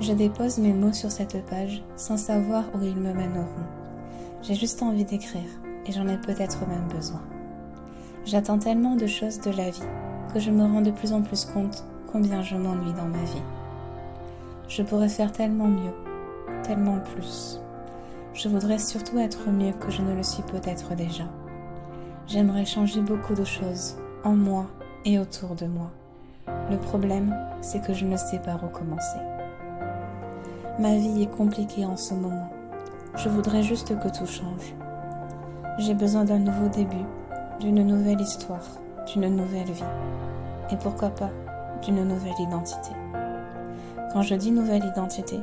Je dépose mes mots sur cette page sans savoir où ils me mèneront. J'ai juste envie d'écrire et j'en ai peut-être même besoin. J'attends tellement de choses de la vie que je me rends de plus en plus compte combien je m'ennuie dans ma vie. Je pourrais faire tellement mieux, tellement plus. Je voudrais surtout être mieux que je ne le suis peut-être déjà. J'aimerais changer beaucoup de choses en moi et autour de moi. Le problème, c'est que je ne sais pas recommencer. Ma vie est compliquée en ce moment. Je voudrais juste que tout change. J'ai besoin d'un nouveau début, d'une nouvelle histoire, d'une nouvelle vie. Et pourquoi pas d'une nouvelle identité. Quand je dis nouvelle identité,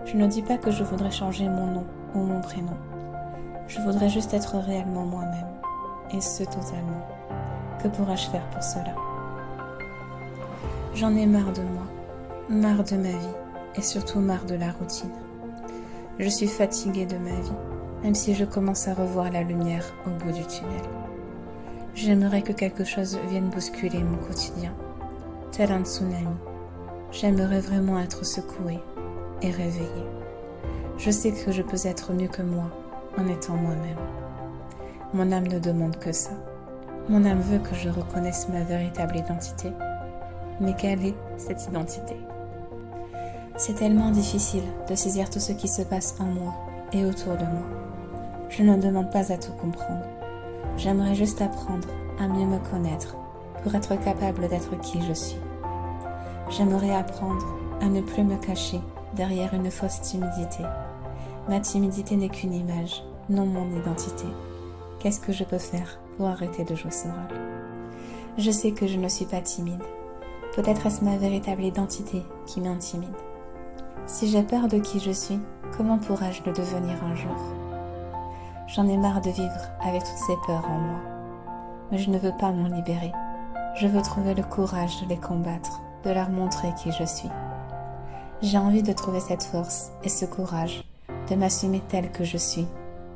je ne dis pas que je voudrais changer mon nom ou mon prénom. Je voudrais juste être réellement moi-même, et ce totalement. Que pourrais-je faire pour cela? J'en ai marre de moi, marre de ma vie, et surtout marre de la routine. Je suis fatiguée de ma vie, même si je commence à revoir la lumière au bout du tunnel. J'aimerais que quelque chose vienne bousculer mon quotidien, tel un tsunami. J'aimerais vraiment être secouée et réveillée. Je sais que je peux être mieux que moi en étant moi-même. Mon âme ne demande que ça. Mon âme veut que je reconnaisse ma véritable identité. Mais quelle est cette identité? C'est tellement difficile de saisir tout ce qui se passe en moi et autour de moi. Je ne demande pas à tout comprendre. J'aimerais juste apprendre à mieux me connaître pour être capable d'être qui je suis. J'aimerais apprendre à ne plus me cacher derrière une fausse timidité. Ma timidité n'est qu'une image, non mon identité. Qu'est-ce que je peux faire pour arrêter de jouer ce rôle? Je sais que je ne suis pas timide. Peut-être est-ce ma véritable identité qui m'intimide. Si j'ai peur de qui je suis, comment pourrais-je le devenir un jour? J'en ai marre de vivre avec toutes ces peurs en moi. Mais je ne veux pas m'en libérer. Je veux trouver le courage de les combattre, de leur montrer qui je suis. J'ai envie de trouver cette force et ce courage, de m'assumer telle que je suis,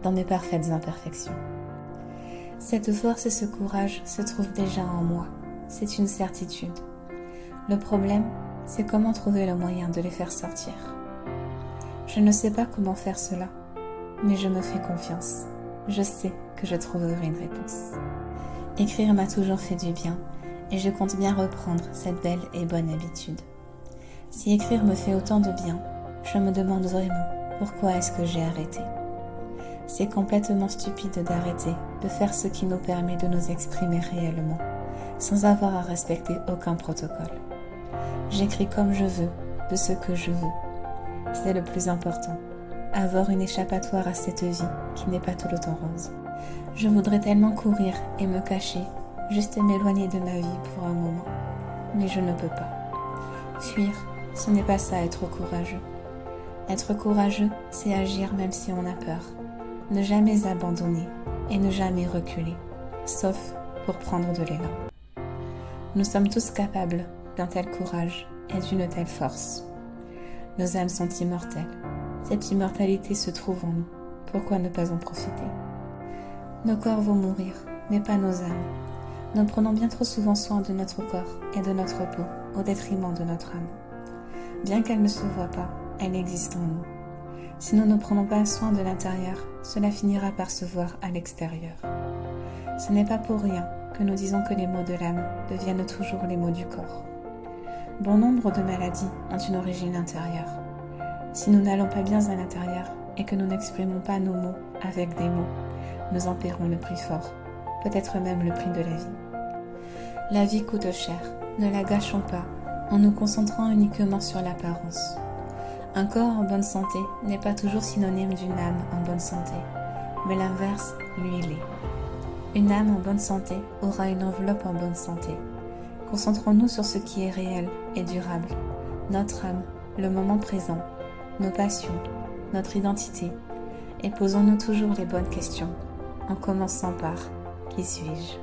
dans mes parfaites imperfections. Cette force et ce courage se trouvent déjà en moi, c'est une certitude. Le problème, c'est comment trouver le moyen de les faire sortir. Je ne sais pas comment faire cela, mais je me fais confiance. Je sais que je trouverai une réponse. Écrire m'a toujours fait du bien, et je compte bien reprendre cette belle et bonne habitude. Si écrire me fait autant de bien, je me demande vraiment pourquoi est-ce que j'ai arrêté. C'est complètement stupide d'arrêter de faire ce qui nous permet de nous exprimer réellement, sans avoir à respecter aucun protocole. J'écris comme je veux, de ce que je veux. C'est le plus important, avoir une échappatoire à cette vie qui n'est pas tout le temps rose. Je voudrais tellement courir et me cacher, juste m'éloigner de ma vie pour un moment, mais je ne peux pas. Fuir, ce n'est pas ça être courageux. Être courageux, c'est agir même si on a peur. Ne jamais abandonner et ne jamais reculer, sauf pour prendre de l'élan. Nous sommes tous capables d'un tel courage et d'une telle force. Nos âmes sont immortelles. Cette immortalité se trouve en nous. Pourquoi ne pas en profiter? Nos corps vont mourir, mais pas nos âmes. Nous prenons bien trop souvent soin de notre corps et de notre peau au détriment de notre âme. Bien qu'elle ne se voie pas, elle existe en nous. Si nous ne prenons pas soin de l'intérieur, cela finira par se voir à l'extérieur. Ce n'est pas pour rien que nous disons que les maux de l'âme deviennent toujours les maux du corps. Bon nombre de maladies ont une origine intérieure. Si nous n'allons pas bien à l'intérieur et que nous n'exprimons pas nos mots avec des mots, nous en paierons le prix fort, peut-être même le prix de la vie. La vie coûte cher, ne la gâchons pas en nous concentrant uniquement sur l'apparence. Un corps en bonne santé n'est pas toujours synonyme d'une âme en bonne santé, mais l'inverse, lui, l'est. Une âme en bonne santé aura une enveloppe en bonne santé. Concentrons-nous sur ce qui est réel et durable, notre âme, le moment présent, nos passions, notre identité, et posons-nous toujours les bonnes questions, en commençant par « Qui suis-je »